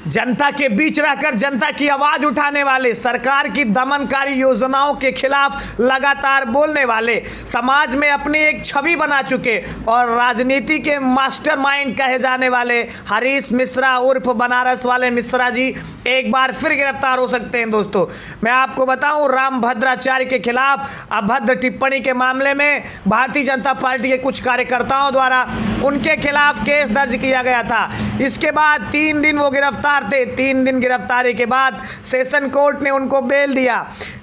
जनता के बीच रहकर जनता की आवाज उठाने वाले, सरकार की दमनकारी योजनाओं के खिलाफ लगातार बोलने वाले, समाज में अपनी एक छवि बना चुके और राजनीति के मास्टरमाइंड कहे जाने वाले हरीश मिश्रा उर्फ बनारस वाले मिश्रा जी एक बार फिर गिरफ्तार हो सकते हैं। दोस्तों, मैं आपको बताऊं, रामभद्राचार्य के खिलाफ अभद्र टिप्पणी के मामले में भारतीय जनता पार्टी के कुछ कार्यकर्ताओं द्वारा उनके खिलाफ केस दर्ज किया गया था। इसके बाद 3 दिन वो गिरफ्तार थे। 3 दिन गिरफ्तारी के बाद सेशन कोर्ट ने उनको बेल दिया।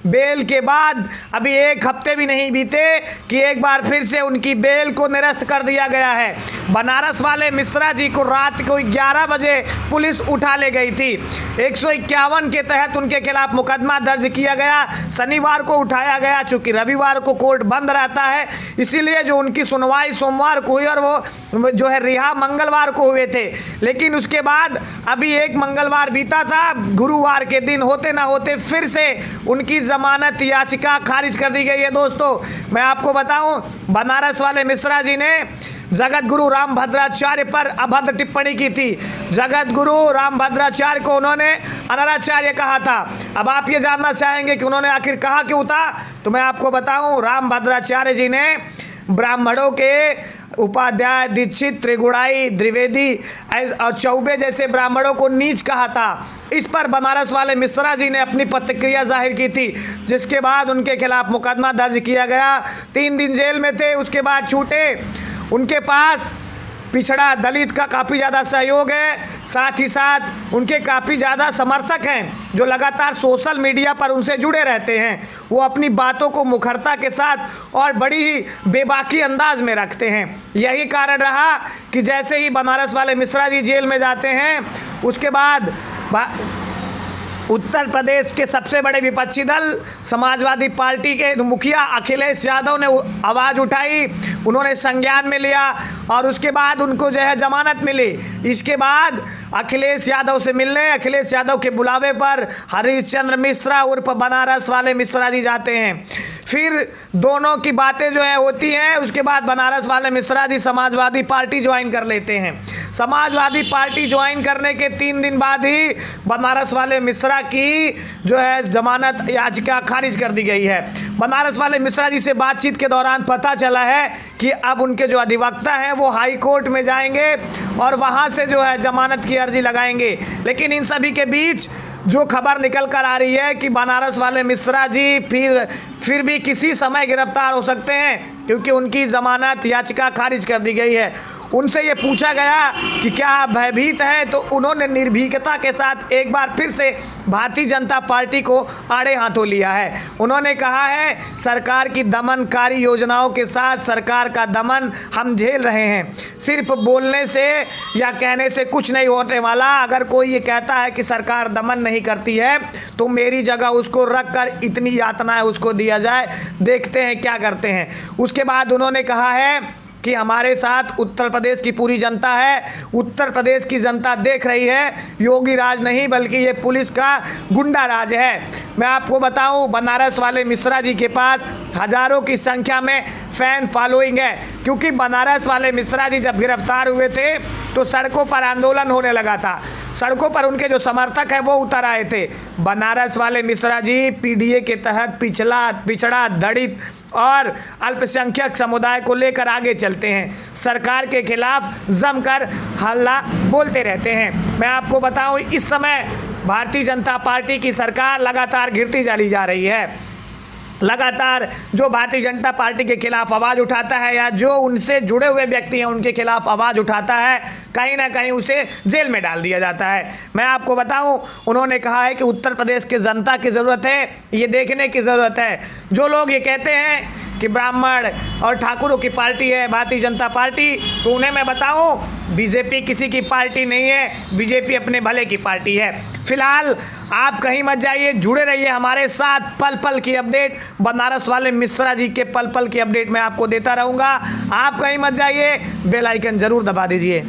बेल के बाद अभी 1 हफ्ते भी नहीं बीते कि एक बार फिर से उनकी बेल को निरस्त कर दिया गया है। बनारस वाले मिश्रा जी को रात को 11 बजे पुलिस उठा ले गई थी। 151 के तहत उनके खिलाफ मुकदमा दर्ज किया गया। शनिवार को उठाया गया, चूंकि रविवार को कोर्ट बंद रहता है, इसीलिए जो उनकी सुनवाई सोमवार को हुई और वो जो है रिहा मंगलवार को हुए थे। लेकिन उसके बाद अभी एक मंगलवार बीता था, गुरुवार के दिन होते ना होते फिर से उनकी जमानत याचिका खारिज कर दी गई है। दोस्तों, मैं आपको बताऊं, बनारस वाले मिश्रा जी ने जगत गुरु रामभद्राचार्य पर अभद्र टिप्पणी की थी। जगत गुरु रामभद्राचार्य को उन्होंने अनराचार्य कहा था। अब आप ये जानना चाहेंगे कि उन्होंने आखिर कहा क्यों था, तो मैं आपको बताऊं, रामभद्राचार्य जी ने ब्राह्मणों के उपाध्याय, दीक्षित, त्रिगुणाई, द्विवेदी और चौबे जैसे ब्राह्मणों को नीच कहा था। इस पर बनारस वाले मिश्रा जी ने अपनी प्रतिक्रिया जाहिर की थी, जिसके बाद उनके खिलाफ मुकदमा दर्ज किया गया। 3 दिन जेल में थे, उसके बाद छूटे। उनके पास पिछड़ा दलित का काफ़ी ज़्यादा सहयोग है, साथ ही साथ उनके काफ़ी ज़्यादा समर्थक हैं जो लगातार सोशल मीडिया पर उनसे जुड़े रहते हैं। वो अपनी बातों को मुखरता के साथ और बड़ी ही बेबाकी अंदाज में रखते हैं। यही कारण रहा कि जैसे ही बनारस वाले मिश्रा जी जेल में जाते हैं, उसके बाद उत्तर प्रदेश के सबसे बड़े विपक्षी दल समाजवादी पार्टी के मुखिया अखिलेश यादव ने आवाज़ उठाई, उन्होंने संज्ञान में लिया और उसके बाद उनको जो है जमानत मिली। इसके बाद अखिलेश यादव से मिलने अखिलेश यादव के बुलावे पर हरीश चंद्र मिश्रा उर्फ बनारस वाले मिश्रा जी जाते हैं। फिर दोनों की बातें जो है होती हैं। उसके बाद बनारस वाले मिश्रा जी समाजवादी पार्टी ज्वाइन कर लेते हैं। समाजवादी पार्टी ज्वाइन करने के 3 दिन बाद ही बनारस वाले मिश्रा की जो है जमानत याचिका खारिज कर दी गई है। बनारस वाले मिश्रा जी से बातचीत के दौरान पता चला है कि अब उनके जो अधिवक्ता हैं वो हाई कोर्ट में जाएंगे और वहां से जो है जमानत की अर्जी लगाएंगे। लेकिन इन सभी के बीच जो खबर निकल कर आ रही है कि बनारस वाले मिश्रा जी फिर भी किसी समय गिरफ्तार हो सकते हैं, क्योंकि उनकी जमानत याचिका खारिज कर दी गई है। उनसे ये पूछा गया कि क्या आप भयभीत हैं, तो उन्होंने निर्भीकता के साथ एक बार फिर से भारतीय जनता पार्टी को आड़े हाथों लिया है। उन्होंने कहा है, सरकार की दमनकारी योजनाओं के साथ सरकार का दमन हम झेल रहे हैं। सिर्फ बोलने से या कहने से कुछ नहीं होने वाला। अगर कोई ये कहता है कि सरकार दमन नहीं करती है, तो मेरी जगह उसको रख कर इतनी यातनाएं उसको दिया जाए, देखते हैं क्या करते हैं। उसके बाद उन्होंने कहा है कि हमारे साथ उत्तर प्रदेश की पूरी जनता है। उत्तर प्रदेश की जनता देख रही है, योगी राज नहीं बल्कि ये पुलिस का गुंडा राज है। मैं आपको बताऊं, बनारस वाले मिश्रा जी के पास हजारों की संख्या में फैन फॉलोइंग है, क्योंकि बनारस वाले मिश्रा जी जब गिरफ्तार हुए थे तो सड़कों पर आंदोलन होने लगा था। सड़कों पर उनके जो समर्थक हैं वो उतर आए थे। बनारस वाले मिश्रा जी पीडीए के तहत पिछड़ा, दलित और अल्पसंख्यक समुदाय को लेकर आगे चलते हैं। सरकार के खिलाफ जमकर हल्ला बोलते रहते हैं। मैं आपको बताऊं, इस समय भारतीय जनता पार्टी की सरकार लगातार गिरती चली जा रही है। लगातार जो भारतीय जनता पार्टी के खिलाफ आवाज़ उठाता है या जो उनसे जुड़े हुए व्यक्ति हैं उनके खिलाफ आवाज़ उठाता है, कहीं ना कहीं उसे जेल में डाल दिया जाता है। मैं आपको बताऊं, उन्होंने कहा है कि उत्तर प्रदेश की जनता की ज़रूरत है, ये देखने की ज़रूरत है। जो लोग ये कहते हैं कि ब्राह्मण और ठाकुरों की पार्टी है भारतीय जनता पार्टी, तो उन्हें मैं बताऊं, बीजेपी किसी की पार्टी नहीं है, बीजेपी अपने भले की पार्टी है। फिलहाल आप कहीं मत जाइए, जुड़े रहिए हमारे साथ। पल पल की अपडेट, बनारस वाले मिश्रा जी के पल पल की अपडेट मैं आपको देता रहूँगा। आप कहीं मत जाइए, बेल आइकन ज़रूर दबा दीजिए।